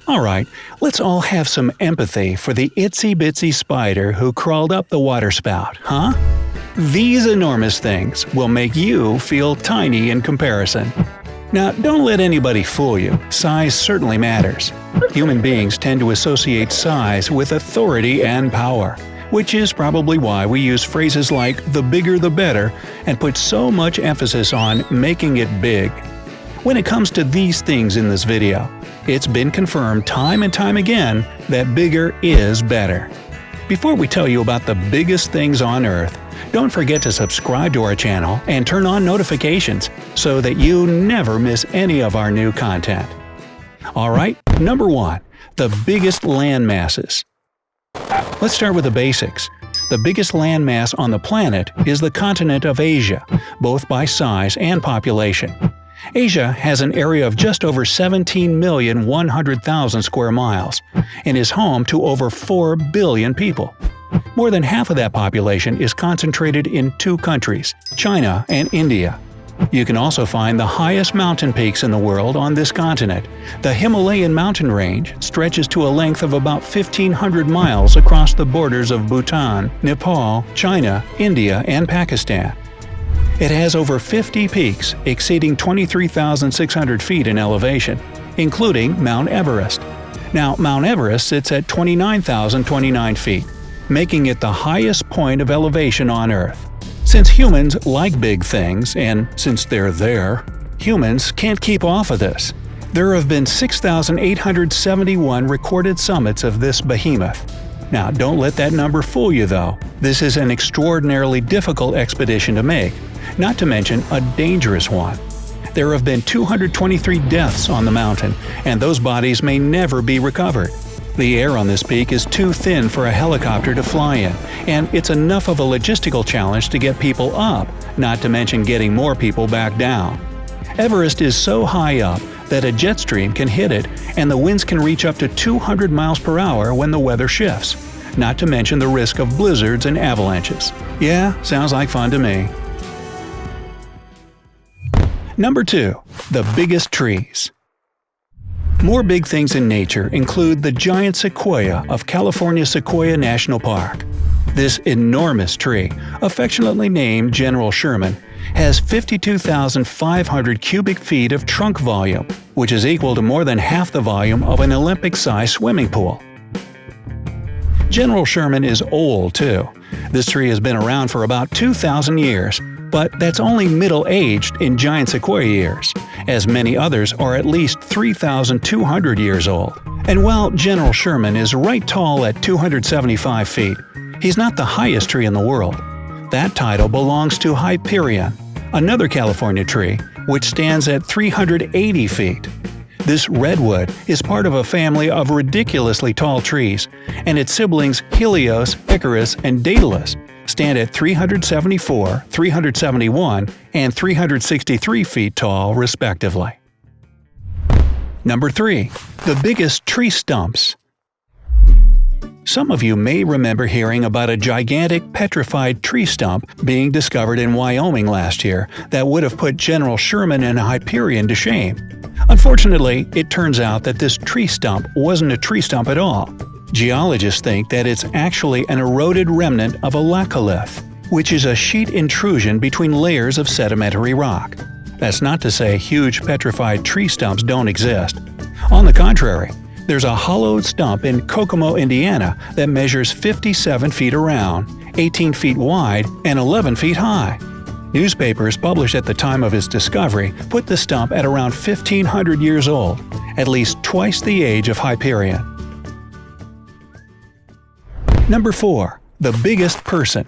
Alright, let's all have some empathy for the itsy-bitsy spider who crawled up the waterspout, huh? These enormous things will make you feel tiny in comparison. Now, don't let anybody fool you. Size certainly matters. Human beings tend to associate size with authority and power, which is probably why we use phrases like "the bigger the better" and put so much emphasis on making it big. When it comes to these things in this video, it's been confirmed time and time again that bigger is better. Before we tell you about the biggest things on Earth, don't forget to subscribe to our channel and turn on notifications so that you never miss any of our new content. Alright, number 1. The biggest land masses. Let's start with the basics. The biggest landmass on the planet is the continent of Asia, both by size and population. Asia has an area of just over 17,100,000 square miles and is home to over 4 billion people. More than half of that population is concentrated in 2 countries, China and India. You can also find the highest mountain peaks in the world on this continent. The Himalayan mountain range stretches to a length of about 1,500 miles across the borders of Bhutan, Nepal, China, India, and Pakistan. It has over 50 peaks exceeding 23,600 feet in elevation, including Mount Everest. Now, Mount Everest sits at 29,029 feet, making it the highest point of elevation on Earth. Since humans like big things, and since they're there, humans can't keep off of this. There have been 6,871 recorded summits of this behemoth. Now, don't let that number fool you though. This is an extraordinarily difficult expedition to make, not to mention a dangerous one. There have been 223 deaths on the mountain, and those bodies may never be recovered. The air on this peak is too thin for a helicopter to fly in, and it's enough of a logistical challenge to get people up, not to mention getting more people back down. Everest is so high up that a jet stream can hit it, and the winds can reach up to 200 miles per hour when the weather shifts, not to mention the risk of blizzards and avalanches. Yeah, sounds like fun to me. Number 2. The biggest trees. More big things in nature include the giant sequoia of California Sequoia National Park. This enormous tree, affectionately named General Sherman, has 52,500 cubic feet of trunk volume, which is equal to more than half the volume of an Olympic-sized swimming pool. General Sherman is old, too. This tree has been around for about 2,000 years, but that's only middle-aged in giant sequoia years, as many others are at least 3,200 years old. And while General Sherman is right tall at 275 feet, he's not the highest tree in the world. That title belongs to Hyperion, another California tree, which stands at 380 feet. This redwood is part of a family of ridiculously tall trees, and its siblings Helios, Icarus, and Daedalus stand at 374, 371, and 363 feet tall, respectively. Number 3. The biggest tree stumps. Some of you may remember hearing about a gigantic petrified tree stump being discovered in Wyoming last year that would have put General Sherman and Hyperion to shame. Unfortunately, it turns out that this tree stump wasn't a tree stump at all. Geologists think that it's actually an eroded remnant of a laccolith, which is a sheet intrusion between layers of sedimentary rock. That's not to say huge petrified tree stumps don't exist. On the contrary, there's a hollowed stump in Kokomo, Indiana that measures 57 feet around, 18 feet wide, and 11 feet high. Newspapers published at the time of its discovery put the stump at around 1,500 years old, at least twice the age of Hyperion. Number 4. The biggest person.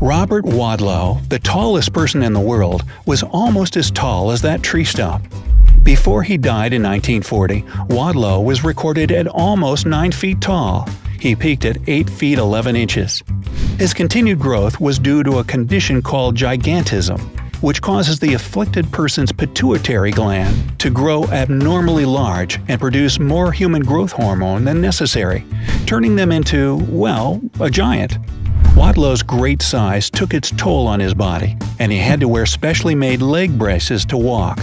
Robert Wadlow, the tallest person in the world, was almost as tall as that tree stump. Before he died in 1940, Wadlow was recorded at almost 9 feet tall. He peaked at 8 feet 11 inches. His continued growth was due to a condition called gigantism, which causes the afflicted person's pituitary gland to grow abnormally large and produce more human growth hormone than necessary, turning them into, well, a giant. Wadlow's great size took its toll on his body, and he had to wear specially made leg braces to walk.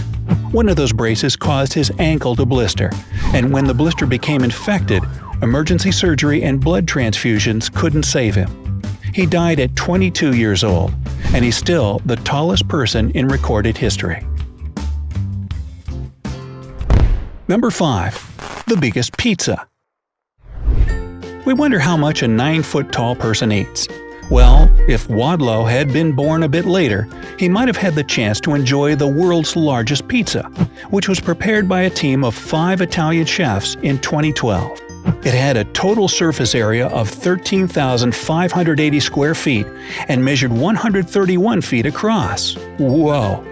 One of those braces caused his ankle to blister, and when the blister became infected, emergency surgery and blood transfusions couldn't save him. He died at 22 years old, and he's still the tallest person in recorded history. Number 5. The biggest pizza. We wonder how much a 9-foot-tall person eats. Well, if Wadlow had been born a bit later, he might have had the chance to enjoy the world's largest pizza, which was prepared by a team of 5 Italian chefs in 2012. It had a total surface area of 13,580 square feet and measured 131 feet across. Whoa!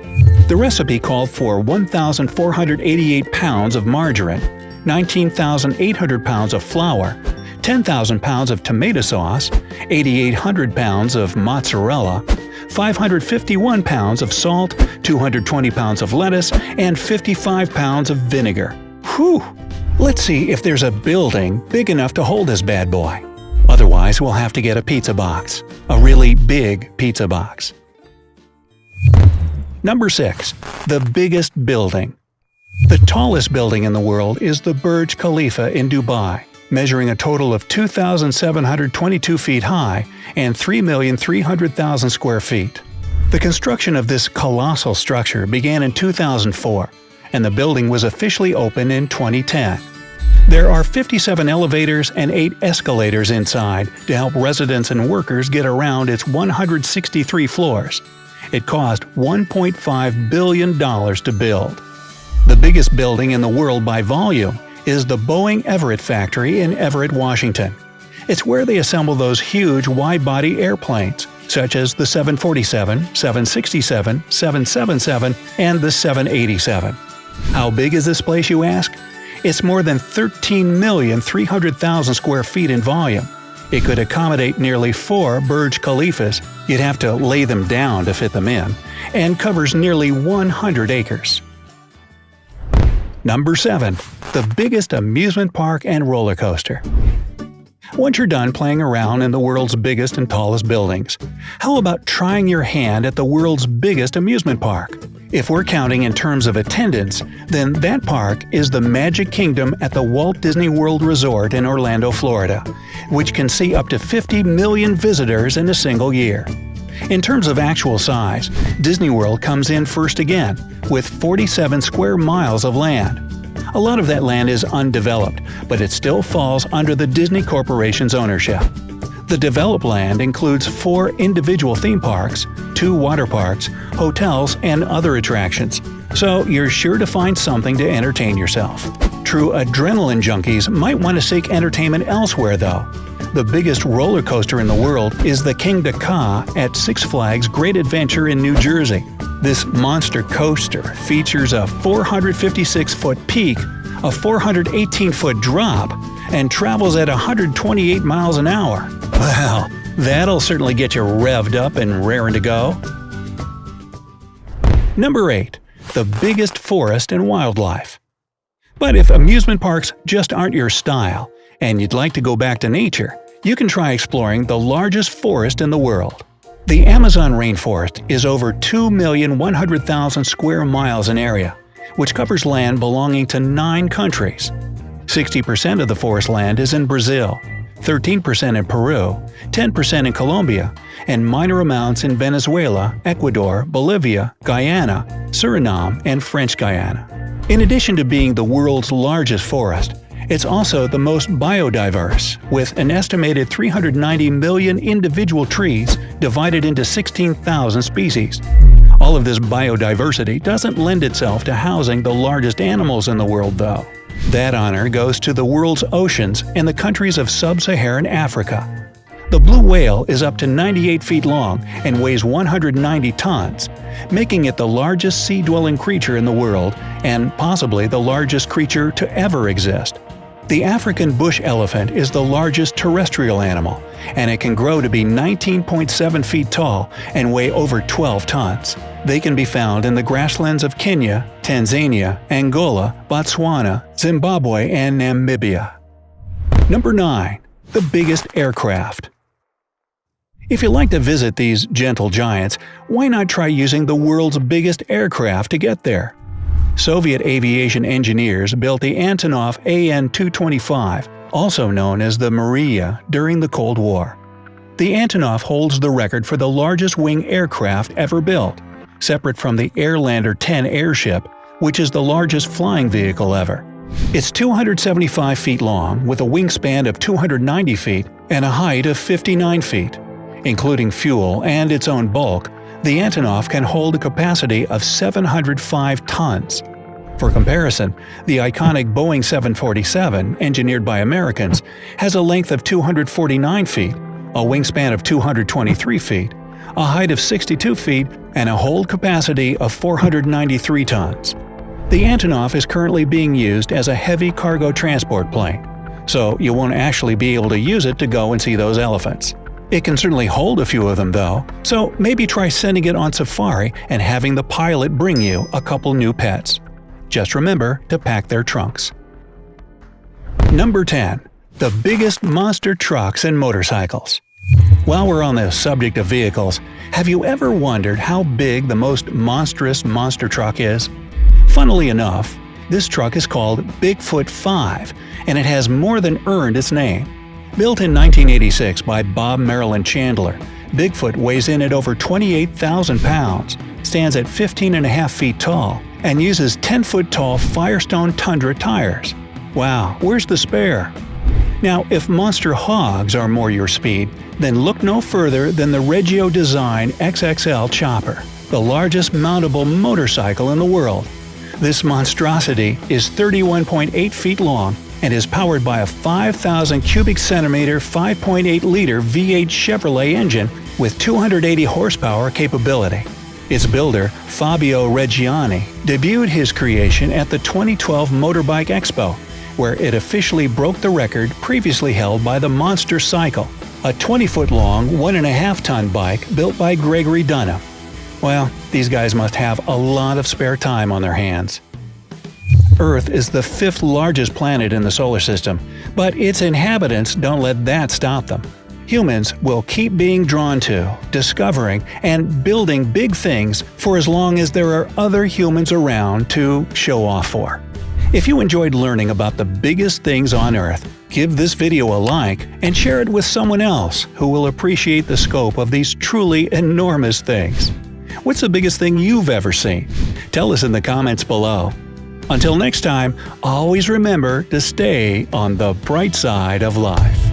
The recipe called for 1,488 pounds of margarine, 19,800 pounds of flour, 10,000 pounds of tomato sauce, 8,800 pounds of mozzarella, 551 pounds of salt, 220 pounds of lettuce, and 55 pounds of vinegar. Whew! Let's see if there's a building big enough to hold this bad boy. Otherwise, we'll have to get a pizza box. A really big pizza box. Number 6. The biggest building. The tallest building in the world is the Burj Khalifa in Dubai, measuring a total of 2,722 feet high and 3,300,000 square feet. The construction of this colossal structure began in 2004, and the building was officially opened in 2010. There are 57 elevators and 8 escalators inside to help residents and workers get around its 163 floors. It cost $1.5 billion to build. The biggest building in the world by volume is the Boeing Everett factory in Everett, Washington. It's where they assemble those huge wide-body airplanes, such as the 747, 767, 777, and the 787. How big is this place, you ask? It's more than 13,300,000 square feet in volume. It could accommodate nearly 4 Burj Khalifas, you'd have to lay them down to fit them in, and covers nearly 100 acres. Number 7. The biggest amusement park and roller coaster. Once you're done playing around in the world's biggest and tallest buildings, how about trying your hand at the world's biggest amusement park? If we're counting in terms of attendance, then that park is the Magic Kingdom at the Walt Disney World Resort in Orlando, Florida, which can see up to 50 million visitors in a single year. In terms of actual size, Disney World comes in first again, with 47 square miles of land. A lot of that land is undeveloped, but it still falls under the Disney Corporation's ownership. The developed land includes 4 individual theme parks, 2 water parks, hotels, and other attractions, so you're sure to find something to entertain yourself. True adrenaline junkies might want to seek entertainment elsewhere, though. The biggest roller coaster in the world is the Kingda Ka at Six Flags Great Adventure in New Jersey. This monster coaster features a 456-foot peak, a 418-foot drop, and travels at 128 miles an hour. Well, that'll certainly get you revved up and raring to go. Number 8. The biggest forest and wildlife. But if amusement parks just aren't your style, and you'd like to go back to nature, you can try exploring the largest forest in the world. The Amazon rainforest is over 2,100,000 square miles in area, which covers land belonging to 9 countries. 60% of the forest land is in Brazil, 13% in Peru, 10% in Colombia, and minor amounts in Venezuela, Ecuador, Bolivia, Guyana, Suriname, and French Guiana. In addition to being the world's largest forest, it's also the most biodiverse, with an estimated 390 million individual trees divided into 16,000 species. All of this biodiversity doesn't lend itself to housing the largest animals in the world, though. That honor goes to the world's oceans and the countries of sub-Saharan Africa. The blue whale is up to 98 feet long and weighs 190 tons, making it the largest sea-dwelling creature in the world and possibly the largest creature to ever exist. The African bush elephant is the largest terrestrial animal, and it can grow to be 19.7 feet tall and weigh over 12 tons. They can be found in the grasslands of Kenya, Tanzania, Angola, Botswana, Zimbabwe, and Namibia. Number 9. The biggest aircraft. If you like to visit these gentle giants, why not try using the world's biggest aircraft to get there? Soviet aviation engineers built the Antonov AN-225, also known as the Mriya, during the Cold War. The Antonov holds the record for the largest wing aircraft ever built, separate from the Airlander 10 airship, which is the largest flying vehicle ever. It's 275 feet long, with a wingspan of 290 feet and a height of 59 feet. Including fuel and its own bulk, the Antonov can hold a capacity of 705 tons. For comparison, the iconic Boeing 747, engineered by Americans, has a length of 249 feet, a wingspan of 223 feet, a height of 62 feet, and a hold capacity of 493 tons. The Antonov is currently being used as a heavy cargo transport plane, so you won't actually be able to use it to go and see those elephants. It can certainly hold a few of them though, so maybe try sending it on safari and having the pilot bring you a couple new pets. Just remember to pack their trunks. Number 10. The biggest monster trucks and motorcycles. While we're on the subject of vehicles, have you ever wondered how big the most monstrous monster truck is? Funnily enough, this truck is called Bigfoot 5, and it has more than earned its name. Built in 1986 by Bob Maryland Chandler, Bigfoot weighs in at over 28,000 pounds, stands at 15.5 feet tall, and uses 10-foot-tall Firestone Tundra tires. Wow, where's the spare? Now, if monster hogs are more your speed, then look no further than the Regio Design XXL Chopper, the largest mountable motorcycle in the world. This monstrosity is 31.8 feet long and is powered by a 5,000 cubic centimeter 5.8-liter V8 Chevrolet engine with 280 horsepower capability. Its builder, Fabio Reggiani, debuted his creation at the 2012 Motorbike Expo, where it officially broke the record previously held by the Monster Cycle, a 20-foot-long, 1.5-ton bike built by Gregory Dunham. Well, these guys must have a lot of spare time on their hands. Earth is the 5th largest planet in the solar system, but its inhabitants don't let that stop them. Humans will keep being drawn to, discovering, and building big things for as long as there are other humans around to show off for. If you enjoyed learning about the biggest things on Earth, give this video a like and share it with someone else who will appreciate the scope of these truly enormous things. What's the biggest thing you've ever seen? Tell us in the comments below. Until next time, always remember to stay on the bright side of life.